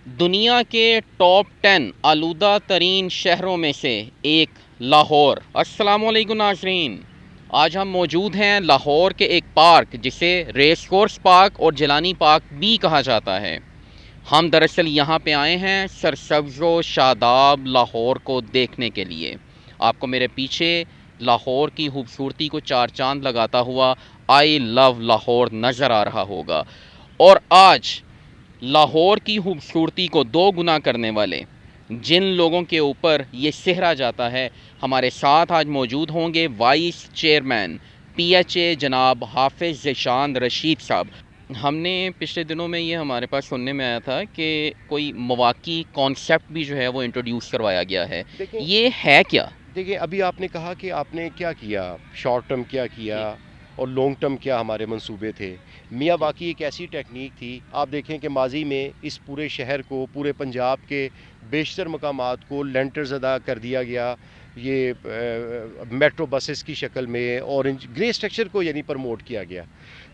دنیا کے ٹاپ 10 آلودہ ترین شہروں میں سے ایک لاہور۔ السلام علیکم ناظرین، آج ہم موجود ہیں لاہور کے ایک پارک جسے ریس کورس پارک اور جیلانی پارک بھی کہا جاتا ہے۔ ہم دراصل یہاں پہ آئے ہیں سرسبز و شاداب لاہور کو دیکھنے کے لیے۔ آپ کو میرے پیچھے لاہور کی خوبصورتی کو چار چاند لگاتا ہوا آئی لو لاہور نظر آ رہا ہوگا، اور آج لاہور کی خوبصورتی کو دو گنا کرنے والے جن لوگوں کے اوپر یہ سہرا جاتا ہے، ہمارے ساتھ آج موجود ہوں گے vice chairman P H A جناب حافظ ذیشان رشید صاحب۔ ہم نے پچھلے دنوں میں یہ ہمارے پاس سننے میں آیا تھا کہ کوئی مواقعی کانسیپٹ بھی جو ہے وہ انٹروڈیوس کروایا گیا ہے، دیکھیں یہ ہے کیا؟ دیکھیں ابھی آپ نے کہا کہ آپ نے کیا کیا، شارٹ ٹرم کیا جی اور لانگ ٹرم کیا ہمارے منصوبے تھے۔ میاں جی واقعی ایک ایسی ٹیکنیک تھی، آپ دیکھیں کہ ماضی میں اس پورے شہر کو، پورے پنجاب کے بیشتر مقامات کو لینٹرز ادا کر دیا گیا، یہ میٹرو بسز کی شکل میں، اورنج گرے اسٹرکچر کو یعنی پروموٹ کیا گیا۔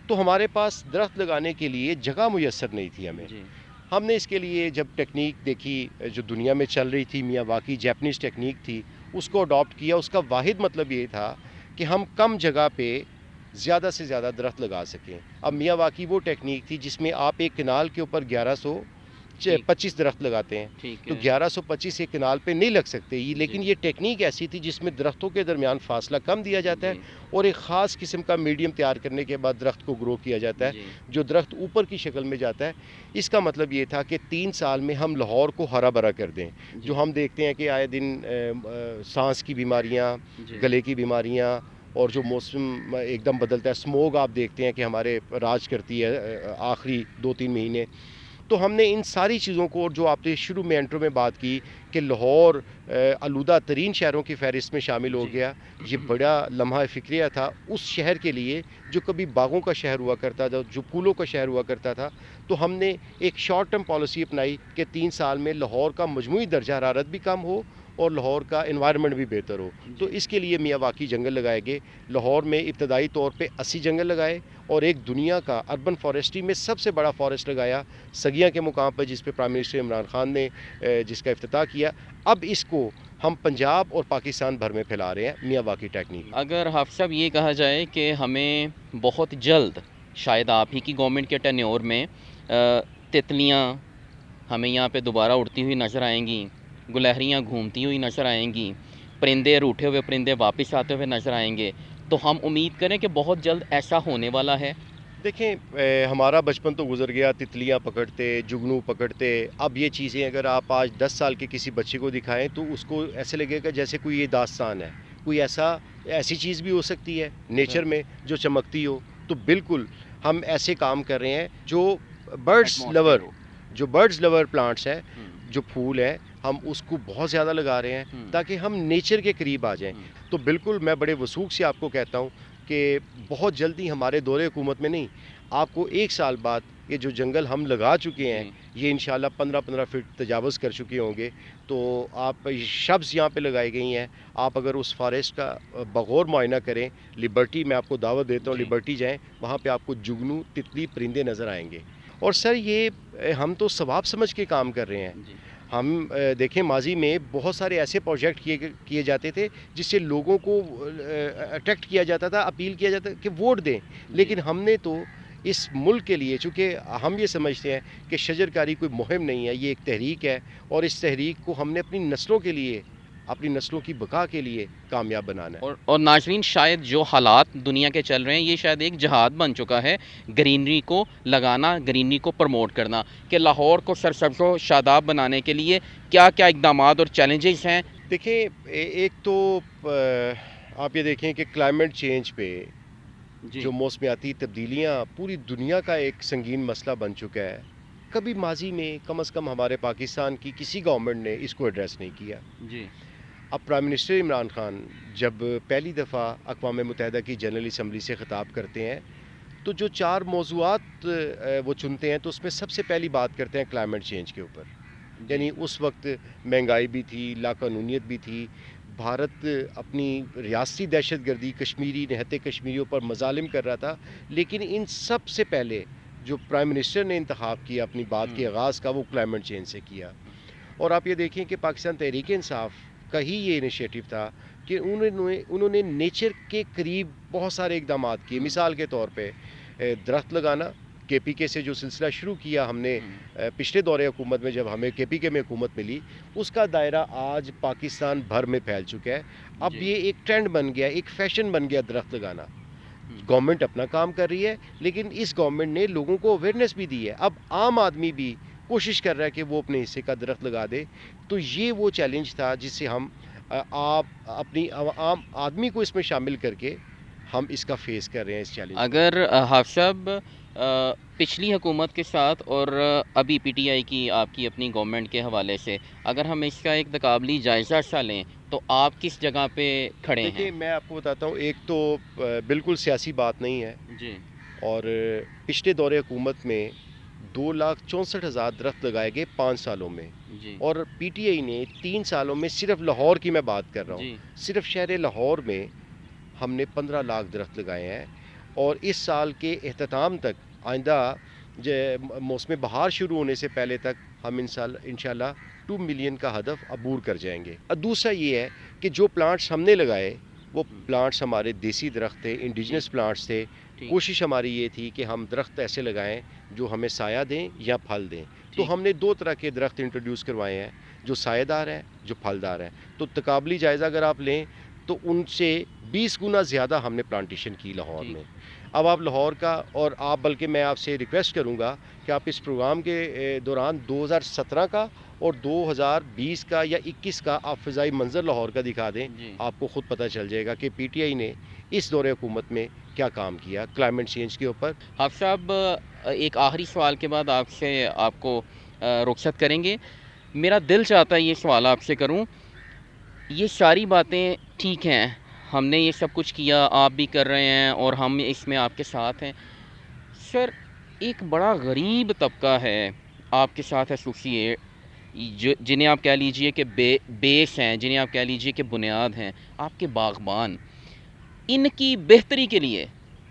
تو ہمارے پاس درخت لگانے کے لیے جگہ میسر نہیں تھی ہمیں۔ جی ہم نے اس کے لیے جب ٹیکنیک دیکھی جو دنیا میں چل رہی تھی، میاں واقعی جیپنیز ٹیکنیک تھی، اس کو اڈاپٹ کیا۔ اس کا واحد مطلب یہ تھا کہ ہم کم جگہ پہ زیادہ سے زیادہ درخت لگا سکیں۔ اب میاں واقعی وہ ٹیکنیک تھی جس میں آپ ایک کنال کے اوپر 1125 درخت لگاتے ہیں، ٹھیک تو ہے 1125 ایک کنال پہ نہیں لگ سکتے لیکن جی یہ ٹیکنیک ایسی تھی جس میں درختوں کے درمیان فاصلہ کم دیا جاتا ہے جی اور ایک خاص قسم کا میڈیم تیار کرنے کے بعد درخت کو گرو کیا جاتا ہے، جی جو درخت اوپر کی شکل میں جاتا ہے۔ اس کا مطلب یہ تھا کہ 3 سال میں ہم لاہور کو ہرا بھرا کر دیں۔ جی جو ہم دیکھتے ہیں کہ آئے دن سانس کی بیماریاں، جی گلے کی بیماریاں، اور جو موسم ایک دم بدلتا ہے، اسموگ آپ دیکھتے ہیں کہ ہمارے راج کرتی ہے آخری 2-3 مہینے۔ تو ہم نے ان ساری چیزوں کو، جو آپ نے شروع میں انٹرو میں بات کی کہ لاہور آلودہ ترین شہروں کی فہرست میں شامل ہو جی گیا، یہ بڑا لمحہ فکریہ تھا اس شہر کے لیے جو کبھی باغوں کا شہر ہوا کرتا تھا، جو پھولوں کا شہر ہوا کرتا تھا۔ تو ہم نے ایک شارٹ ٹرم پالیسی اپنائی کہ 3 سال میں لاہور کا مجموعی درجہ حرارت بھی کم ہو اور لاہور کا انوائرمنٹ بھی بہتر ہو۔ تو جی اس کے لیے میاں واقعی جنگل لگائے گئے۔ لاہور میں ابتدائی طور پہ 80 جنگل لگائے اور ایک دنیا کا اربن فارسٹری میں سب سے بڑا فارسٹ لگایا سگیاں کے مقام پر، جس پہ پرائم منسٹر عمران خان نے جس کا افتتاح کیا۔ اب اس کو ہم پنجاب اور پاکستان بھر میں پھیلا رہے ہیں میاں واقعی ٹیکنیک۔ اگر حافظ صاحب یہ کہا جائے کہ ہمیں بہت جلد، شاید آپ ہی کی گورنمنٹ کے ٹینیور میں، تتلیاں ہمیں یہاں پہ دوبارہ اڑتی ہوئی نظر آئیں گی، گلہریاں گھومتی ہوئی نظر آئیں گی، پرندے روٹھے ہوئے پرندے واپس آتے ہوئے نظر آئیں گے، تو ہم امید کریں کہ بہت جلد ایسا ہونے والا ہے۔ دیکھیں ہمارا بچپن تو گزر گیا، تتلیاں پکڑتے، جگنو پکڑتے۔ اب یہ چیزیں اگر آپ آج 10 سال کے کسی بچے کو دکھائیں تو اس کو ایسے لگے گا جیسے کوئی یہ داستان ہے، کوئی ایسی چیز بھی ہو سکتی ہے نیچر میں جو چمکتی ہو۔ تو بالکل ہم ایسے کام کر رہے ہیں جو ایٹماسفیئر ہو۔ برڈز لور پلانٹس ہیں، ہوں، جو پھول ہیں، ہم اس کو بہت زیادہ لگا رہے ہیں ہوں، تاکہ ہم نیچر کے قریب آ جائیں۔ ہوں، تو بالکل میں بڑے وثوق سے آپ کو کہتا ہوں کہ بہت جلدی ہمارے دور حکومت میں نہیں، آپ کو 1 سال بعد یہ جو جنگل ہم لگا چکے ہیں جی یہ انشاءاللہ 15-15 فٹ تجاوز کر چکے ہوں گے۔ تو آپ شبز یہاں پہ لگائی گئی ہیں، آپ اگر اس فارسٹ کا بغور معائنہ کریں، لبرٹی میں آپ کو دعوت دیتا ہوں، جی لبرٹی جائیں، وہاں پہ آپ کو جگنو، تتلی، پرندے نظر آئیں گے۔ اور سر یہ ہم تو ثواب سمجھ کے کام کر رہے ہیں۔ جی ہم دیکھیں ماضی میں بہت سارے ایسے پروجیکٹ کیے جاتے تھے جس سے لوگوں کو اٹریکٹ کیا جاتا تھا، اپیل کیا جاتا کہ ووٹ دیں، جی لیکن ہم نے تو اس ملک کے لیے، چونکہ ہم یہ سمجھتے ہیں کہ شجرکاری کوئی مہم نہیں ہے، یہ ایک تحریک ہے، اور اس تحریک کو ہم نے اپنی نسلوں کے لیے، اپنی نسلوں کی بقا کے لیے کامیاب بنانا ہے۔ اور ناظرین، شاید جو حالات دنیا کے چل رہے ہیں، یہ شاید ایک جہاد بن چکا ہے، گرینری کو لگانا، گرینری کو پروموٹ کرنا، کہ لاہور کو سرسبز و شاداب بنانے کے لیے کیا کیا اقدامات اور چیلنجز ہیں۔ دیکھیں ایک تو آپ یہ دیکھیں کہ کلائمیٹ چینج پہ جی جو موسمیاتی تبدیلیاں پوری دنیا کا ایک سنگین مسئلہ بن چکا ہے، کبھی ماضی میں کم از کم ہمارے پاکستان کی کسی گورنمنٹ نے اس کو ایڈریس نہیں کیا۔ جی اب پرائم منسٹر عمران خان جب پہلی دفعہ اقوام متحدہ کی جنرل اسمبلی سے خطاب کرتے ہیں تو جو 4 موضوعات وہ چنتے ہیں تو اس میں سب سے پہلی بات کرتے ہیں کلائمیٹ چینج کے اوپر۔ جی یعنی اس وقت مہنگائی بھی تھی، لاقانونیت بھی تھی، بھارت اپنی ریاستی دہشت گردی، کشمیری نہتے کشمیریوں پر مظالم کر رہا تھا، لیکن ان سب سے پہلے جو پرائم منسٹر نے انتخاب کیا اپنی بات کے آغاز کا، وہ کلائمیٹ چینج سے کیا. اور آپ یہ دیکھیں کہ پاکستان تحریک انصاف کا ہی یہ انیشیٹو تھا کہ انہوں نے نیچر کے قریب بہت سارے اقدامات کیے. مثال کے طور پہ درخت لگانا، کے پی کے سے جو سلسلہ شروع کیا ہم نے پچھلے دور حکومت میں، جب ہمیں کے پی کے میں حکومت ملی، اس کا دائرہ آج پاکستان بھر میں پھیل چکا ہے. اب یہ ایک ٹرینڈ بن گیا، ایک فیشن بن گیا درخت لگانا. گورنمنٹ اپنا کام کر رہی ہے، لیکن اس گورنمنٹ نے لوگوں کو اویئرنیس بھی دی ہے. اب عام آدمی بھی کوشش کر رہا ہے کہ وہ اپنے حصے کا درخت لگا دے. تو یہ وہ چیلنج تھا جس سے ہم آپ اپنی عام آدمی کو اس میں شامل کر کے ہم اس کا فیس کر رہے ہیں اس چیلنج. اگر حافظ صاحب پچھلی حکومت کے ساتھ اور ابھی پی ٹی آئی کی آپ کی اپنی گورنمنٹ کے حوالے سے اگر ہم اس کا ایک تقابلی جائزہ سا لیں تو آپ کس جگہ پہ کھڑے ہیں؟ دیکھیے میں آپ کو بتاتا ہوں، ایک تو بالکل سیاسی بات نہیں ہے، جی. اور پچھلے دور حکومت میں 2,64,000 درخت لگائے گئے 5 سالوں میں. جی. اور پی ٹی آئی نے 3 سالوں میں، صرف لاہور کی میں بات کر رہا ہوں، جی. صرف شہر لاہور میں ہم نے 15 لاکھ درخت لگائے ہیں. اور اس سال کے اختتام تک، آئندہ موسم بہار شروع ہونے سے پہلے تک، ہم انشاءاللہ 2 ملین کا ہدف عبور کر جائیں گے. دوسرا یہ ہے کہ جو پلانٹس ہم نے لگائے وہ پلانٹس ہمارے دیسی درخت تھے، انڈیجنس پلانٹس تھے. کوشش ہماری یہ تھی کہ ہم درخت ایسے لگائیں جو ہمیں سایہ دیں یا پھل دیں. تو ہم نے 2 طرح کے درخت انٹروڈیوس کروائے ہیں، جو سایہ دار ہیں، جو پھلدار ہیں. تو تقابلی جائزہ اگر آپ لیں تو ان سے 20 گنا زیادہ ہم نے پلانٹیشن کی لاہور میں. اب آپ لاہور کا، اور آپ بلکہ میں آپ سے ریکویسٹ کروں گا کہ آپ اس پروگرام کے دوران 2017 کا اور 2020 کا یا 21 کا آپ فضائی منظر لاہور کا دکھا دیں. آپ کو خود پتہ چل جائے گا کہ پی ٹی آئی نے اس دور حکومت میں کیا کام کیا کلائمیٹ چینج کے اوپر. حافظ صاحب ایک آخری سوال کے بعد آپ کو رخصت کریں گے. میرا دل چاہتا ہے یہ سوال آپ سے کروں. یہ ساری باتیں ٹھیک ہیں، ہم نے یہ سب کچھ کیا، آپ بھی کر رہے ہیں اور ہم اس میں آپ کے ساتھ ہیں. سر ایک بڑا غریب طبقہ ہے آپ کے ساتھ ایسوسیٹ، جنہیں آپ کہہ لیجئے کہ بیس ہیں، جنہیں آپ کہہ لیجئے کہ بنیاد ہیں، آپ کے باغبان. ان کی بہتری کے لیے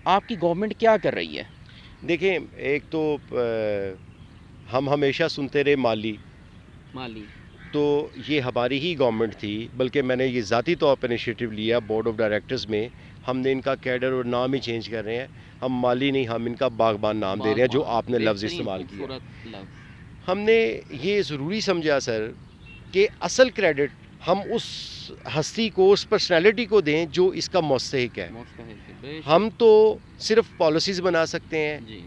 آپ کی گورنمنٹ کیا کر رہی ہے؟ دیکھیں، ایک تو ہم ہمیشہ سنتے رہے مالی، تو یہ ہماری ہی گورنمنٹ تھی. بلکہ میں نے یہ ذاتی طور پر انیشیٹو لیا بورڈ آف ڈائریکٹرز میں. ہم نے ان کا کیڈر اور نام ہی چینج کر رہے ہیں. ہم مالی نہیں، ہم ان کا باغبان نام دے رہے ہیں، جو آپ نے لفظ استعمال کیا. ہم نے یہ ضروری سمجھا سر کہ اصل کریڈٹ ہم اس ہستی کو، اس پرسنالٹی کو دیں جو اس کا مستحق ہے. ہم تو صرف پالیسیز بنا سکتے ہیں،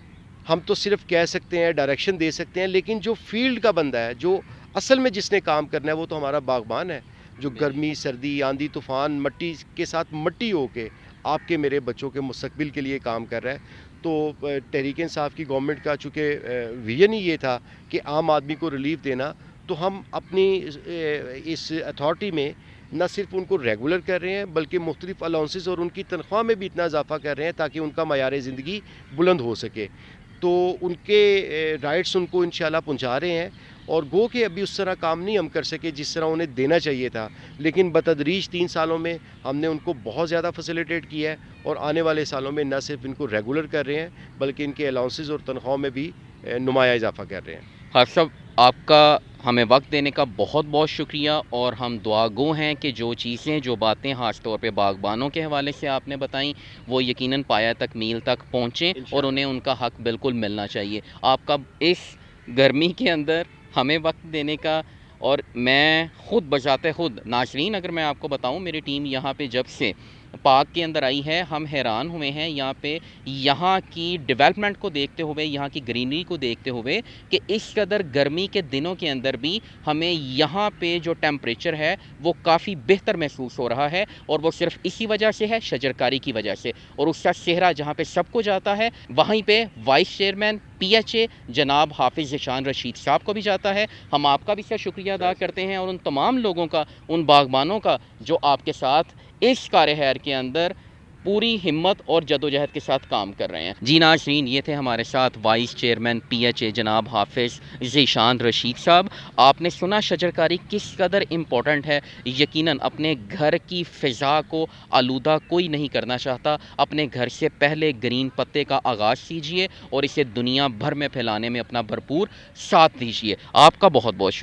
ہم تو صرف کہہ سکتے ہیں، ڈائریکشن دے سکتے ہیں، لیکن جو فیلڈ کا بندہ ہے، جو اصل میں جس نے کام کرنا ہے، وہ تو ہمارا باغبان ہے، جو گرمی، سردی، آندھی طوفان، مٹی کے ساتھ مٹی ہو کے آپ کے میرے بچوں کے مستقبل کے لیے کام کر رہا ہے. تو تحریک انصاف کی گورنمنٹ کا چونکہ ویژن ہی یہ تھا کہ عام آدمی کو ریلیف دینا، تو ہم اپنی اس اتھارٹی میں نہ صرف ان کو ریگولر کر رہے ہیں، بلکہ مختلف الاؤنسز اور ان کی تنخواہ میں بھی اتنا اضافہ کر رہے ہیں تاکہ ان کا معیار زندگی بلند ہو سکے. تو ان کے رائٹس ان کو انشاءاللہ پہنچا رہے ہیں. اور گو کہ ابھی اس طرح کام نہیں ہم کر سکے جس طرح انہیں دینا چاہیے تھا، لیکن بتدریج 3 سالوں میں ہم نے ان کو بہت زیادہ فیسیلیٹیٹ کیا ہے. اور آنے والے سالوں میں نہ صرف ان کو ریگولر کر رہے ہیں، بلکہ ان کے الاؤنسز اور تنخواہوں میں بھی نمایاں اضافہ کر رہے ہیں. حافظ صاحب آپ کا ہمیں وقت دینے کا بہت بہت شکریہ، اور ہم دعا گو ہیں کہ جو چیزیں، جو باتیں خاص طور پہ باغبانوں کے حوالے سے آپ نے بتائیں، وہ یقیناً پایہ تک، میل تک پہنچیں اور انہیں ان کا حق بالکل ملنا چاہیے. آپ کا اس گرمی کے اندر ہمیں وقت دینے کا، اور میں خود بذات خود، ناظرین اگر میں آپ کو بتاؤں، میری ٹیم یہاں پہ جب سے پارک کے اندر آئی ہے، ہم حیران ہوئے ہیں یہاں پہ، یہاں کی ڈیولپمنٹ کو دیکھتے ہوئے، یہاں کی گرینری کو دیکھتے ہوئے، کہ اس قدر گرمی کے دنوں کے اندر بھی ہمیں یہاں پہ جو ٹیمپریچر ہے وہ کافی بہتر محسوس ہو رہا ہے. اور وہ صرف اسی وجہ سے ہے، شجرکاری کی وجہ سے. اور اس کا صحرا جہاں پہ سب کو جاتا ہے، وہیں پہ vice chairman P H A جناب حافظ ذیشان رشید صاحب کو بھی جاتا ہے. ہم آپ کا بھی اس کا شکریہ ادا کرتے ہیں، اور ان تمام لوگوں کا، ان باغبانوں کا جو آپ کے ساتھ اس کار خیر کے اندر پوری ہمت اور جدوجہد کے ساتھ کام کر رہے ہیں۔ جی ناظرین، یہ تھے ہمارے ساتھ وائس چیئرمین PHA جناب حافظ ذیشان رشید صاحب۔ آپ نے سنا شجرکاری کس قدر امپورٹنٹ ہے۔ یقیناً اپنے گھر کی فضا کو آلودہ کوئی نہیں کرنا چاہتا، اپنے گھر سے پہلے گرین پتے کا آغاز کیجیے اور اسے دنیا بھر میں پھیلانے میں اپنا بھرپور ساتھ دیجیے۔ آپ کا بہت بہت شکریہ۔